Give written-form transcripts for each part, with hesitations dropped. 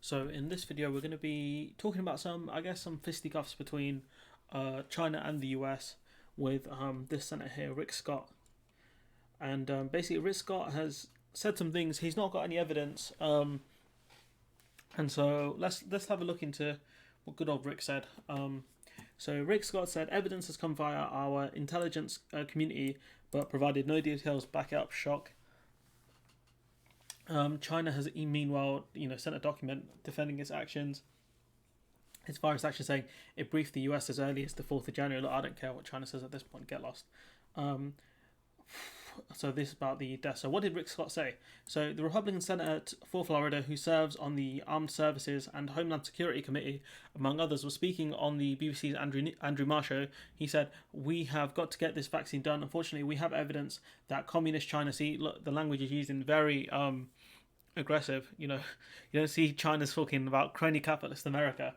So in this video, we're going to be talking about some fisticuffs between China and the US with this senator here, Rick Scott. And basically, Rick Scott has said some things. He's not got any evidence, and so let's have a look into what good old Rick said. So Rick Scott said evidence has come via our intelligence community, but provided no details back it up. Shock. China has meanwhile, sent a document defending its actions. Its virus action saying it briefed the US as early as the 4th of January. Look, I don't care what China says at this point. Get lost. Um, so this is about the death. So what did Rick Scott say? So the Republican senator for Florida, who serves on the Armed Services and Homeland Security Committee, among others, was speaking on the BBC's Andrew Marr show. He said, "We have got to get this vaccine done. Unfortunately, we have evidence that communist China." See, look, the language is used in very aggressive. You don't see China's talking about crony capitalist America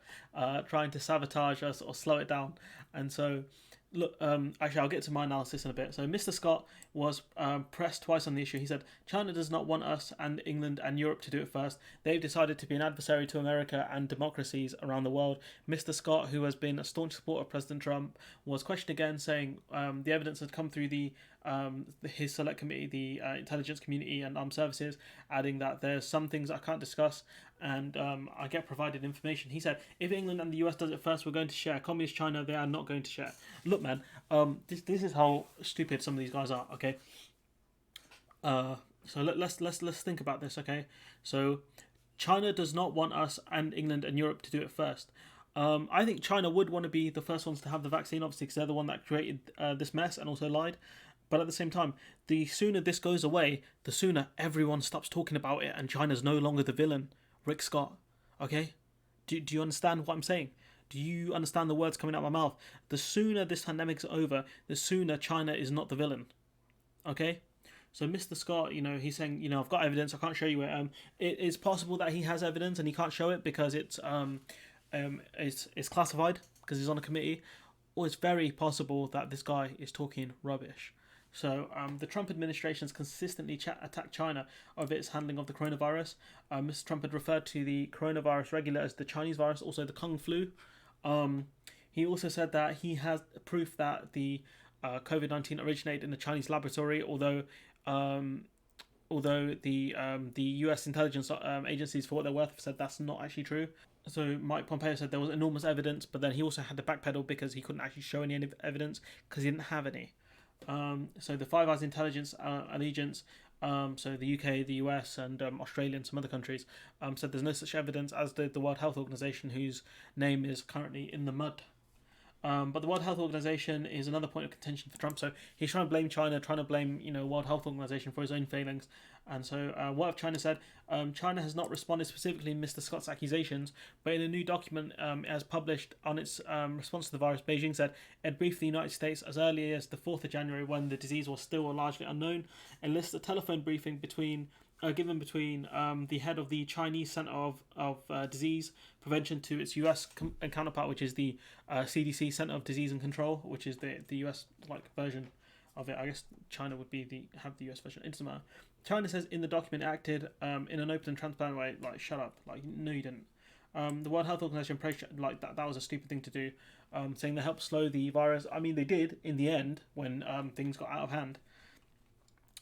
trying to sabotage us or slow it down. And so, look, actually, I'll get to my analysis in a bit. So Mr. Scott was pressed twice on the issue. He said, China does not want us and England and Europe to do it first. They've decided to be an adversary to America and democracies around the world. Mr. Scott, who has been a staunch supporter of President Trump, was questioned again, saying the evidence had come through his select committee, the intelligence community and armed services, adding that there's some things I can't discuss and I get provided information. He said, if England and the US does it first, we're going to share. Communist China, they are not going to share. Look, man, this is how stupid some of these guys are. Okay, so let's think about this. Okay, so China does not want us and England and Europe to do it first. I think China would want to be the first ones to have the vaccine, obviously, because they're the one that created this mess and also lied. But at the same time, the sooner this goes away, the sooner everyone stops talking about it and China's no longer the villain. Rick Scott, okay? Do you understand what I'm saying? Do you understand the words coming out of my mouth? The sooner this pandemic's over, the sooner China is not the villain, okay? So Mr. Scott, he's saying, I've got evidence, I can't show you it. It is possible that he has evidence and he can't show it because it's classified because he's on a committee, or it's very possible that this guy is talking rubbish. So the Trump administration has consistently attacked China over its handling of the coronavirus. Mr. Trump had referred to the coronavirus regulator as the Chinese virus, also the Kung flu. He also said that he has proof that the COVID-19 originated in a Chinese laboratory, although the US intelligence agencies, for what they're worth, have said that's not actually true. So Mike Pompeo said there was enormous evidence, but then he also had to backpedal because he couldn't actually show any evidence because he didn't have any. So the Five Eyes intelligence allegiance, so the UK, the US, and Australia and some other countries, said there's no such evidence, as did the World Health Organization, whose name is currently in the mud. But the World Health Organization is another point of contention for Trump. So he's trying to blame China, trying to blame World Health Organization for his own failings. And so what have China said? China has not responded specifically to Mr. Scott's accusations, but in a new document as published on its response to the virus, Beijing said it briefed the United States as early as the 4th of January when the disease was still largely unknown, and lists a telephone briefing given between the head of the Chinese Center of Disease Prevention to its US counterpart, which is the CDC Center of Disease and Control, which is the US version of it. I guess China would have the US version. It doesn't matter. China says in the document acted in an open and transparent way. Like, shut up. Like, no, you didn't. The World Health Organization praised that was a stupid thing to do, saying they helped slow the virus. I mean, they did in the end when things got out of hand.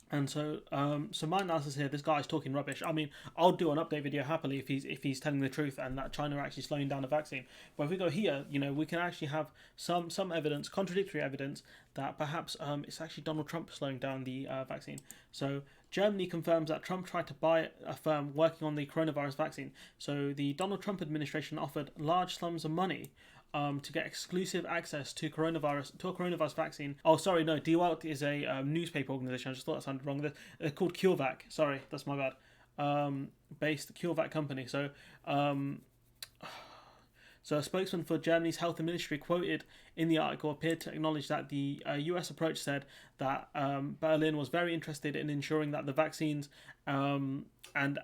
And so, my analysis here, this guy's talking rubbish. I mean, I'll do an update video happily if he's telling the truth and that China are actually slowing down the vaccine. But if we go here, we can actually have some evidence, contradictory evidence, that perhaps it's actually Donald Trump slowing down the vaccine. So Germany confirms that Trump tried to buy a firm working on the coronavirus vaccine. So the Donald Trump administration offered large sums of money to get exclusive access to a coronavirus vaccine. Oh, sorry, no, Die Welt is a newspaper organization. I just thought that sounded wrong. They're called CureVac. Sorry, that's my bad. Based CureVac company. So a spokesman for Germany's health ministry quoted in the article appeared to acknowledge that the US approach said that Berlin was very interested in ensuring that the vaccines and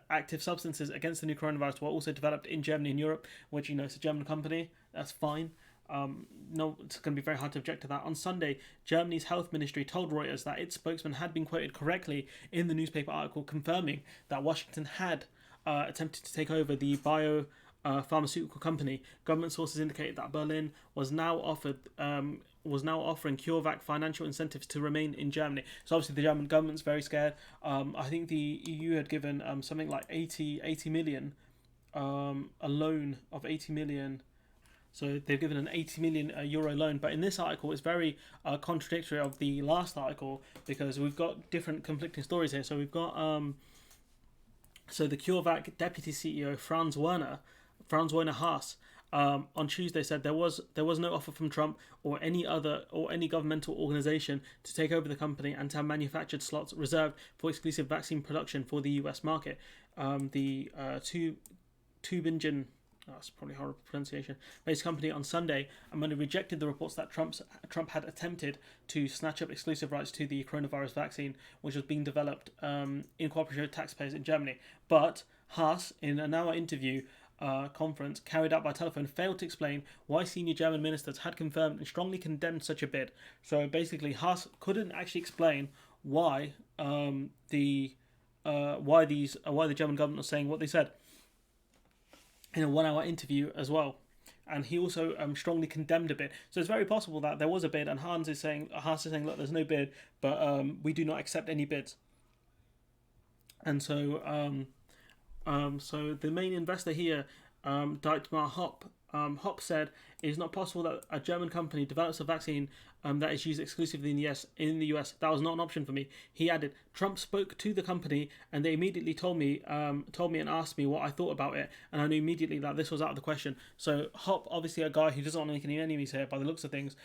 active substances against the new coronavirus were also developed in Germany and Europe, which, it's a German company. That's fine. No, it's going to be very hard to object to that. On Sunday, Germany's health ministry told Reuters that its spokesman had been quoted correctly in the newspaper article, confirming that Washington had attempted to take over the pharmaceutical company. Government sources indicate that Berlin was now offering CureVac financial incentives to remain in Germany. So obviously the German government's very scared. I think the EU had given something like 80 million, a loan of 80 million. So they've given an 80 million euro loan. But in this article, it's very contradictory of the last article, because we've got different conflicting stories here. So we've got so the CureVac deputy CEO Franz Werner Haas, on Tuesday said there was no offer from Trump or any governmental organization to take over the company and to have manufactured slots reserved for exclusive vaccine production for the US market. The Tübingen, that's probably horrible pronunciation, based company on Sunday and Monday rejected the reports that Trump had attempted to snatch up exclusive rights to the coronavirus vaccine, which was being developed in cooperation with taxpayers in Germany. But Haas, in an hour interview conference carried out by telephone, failed to explain why senior German ministers had confirmed and strongly condemned such a bid. So basically, Haas couldn't actually explain why the German government was saying what they said in a 1 hour interview as well. And he also strongly condemned a bid. So it's very possible that there was a bid, and Haas is saying, look, there's no bid, but we do not accept any bids. And so so the main investor here, Dietmar Hopp said it is not possible that a German company develops a vaccine that is used exclusively in the US. That was not an option for me. He added, Trump spoke to the company and they immediately told me and asked me what I thought about it, and I knew immediately that this was out of the question. So Hopp, obviously a guy who doesn't want to make any enemies here by the looks of things,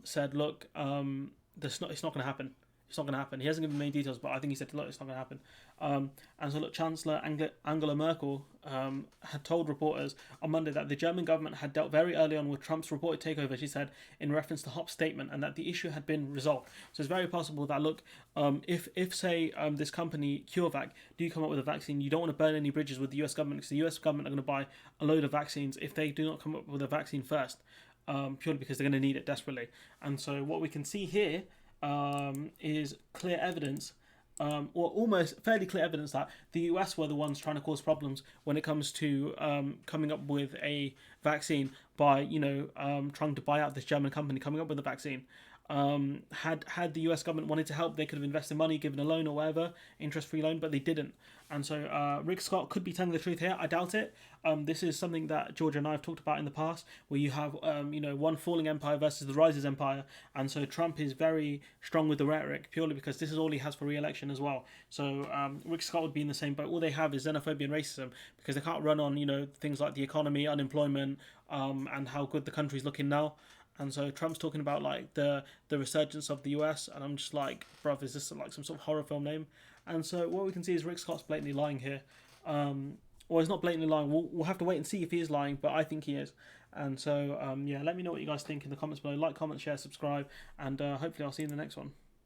said, look, it's not going to happen. It's not going to happen. He hasn't given many details, but I think he said, look, it's not going to happen. And so, look, Chancellor Angela Merkel had told reporters on Monday that the German government had dealt very early on with Trump's reported takeover, she said, in reference to Hopp's statement, and that the issue had been resolved. So it's very possible that, look, if say, this company, CureVac, do come up with a vaccine, you don't want to burn any bridges with the US government, because the US government are going to buy a load of vaccines if they do not come up with a vaccine first, purely because they're going to need it desperately. And so what we can see here is clear evidence, or almost fairly clear evidence, that the US were the ones trying to cause problems when it comes to coming up with a vaccine by, trying to buy out this German company coming up with a vaccine. Had the US government wanted to help, they could have invested money, given a loan or whatever, interest-free loan, but they didn't. And so Rick Scott could be telling the truth here. I doubt it. This is something that Georgia and I have talked about in the past, where you have one falling empire versus the rising empire, and so Trump is very strong with the rhetoric purely because this is all he has for re-election as well. So Rick Scott would be in the same boat. All they have is xenophobia and racism, because they can't run on things like the economy, unemployment, and how good the country's looking now. And so Trump's talking about like the resurgence of the US, and I'm just like, bruv, is this like some sort of horror film name? And so what we can see is Rick Scott's blatantly lying here. Or he's not blatantly lying. We'll have to wait and see if he is lying, but I think he is. And so let me know what you guys think in the comments below. Like, comment, share, subscribe, and hopefully I'll see you in the next one.